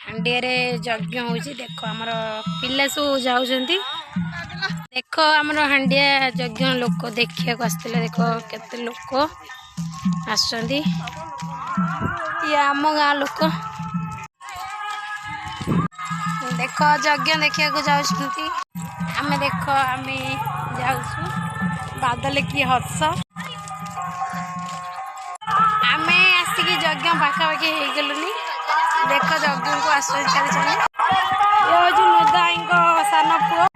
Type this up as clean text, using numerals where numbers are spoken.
हांडिया यज्ञ हो देख आमर पिला सब जाऊँगी देख आमर हांडिया यज्ञ लोक देखा आसते देख केते लोक आसुँच ये आम गाँ लोक देख यज्ञ देखा जाऊँ आम देख आम जाऊँ बादल की हर्ष आम आसिक यज्ञ पाखापाखि हो गलुनी देख यज्ञ को आस ये हूँ नोदा सान पुओ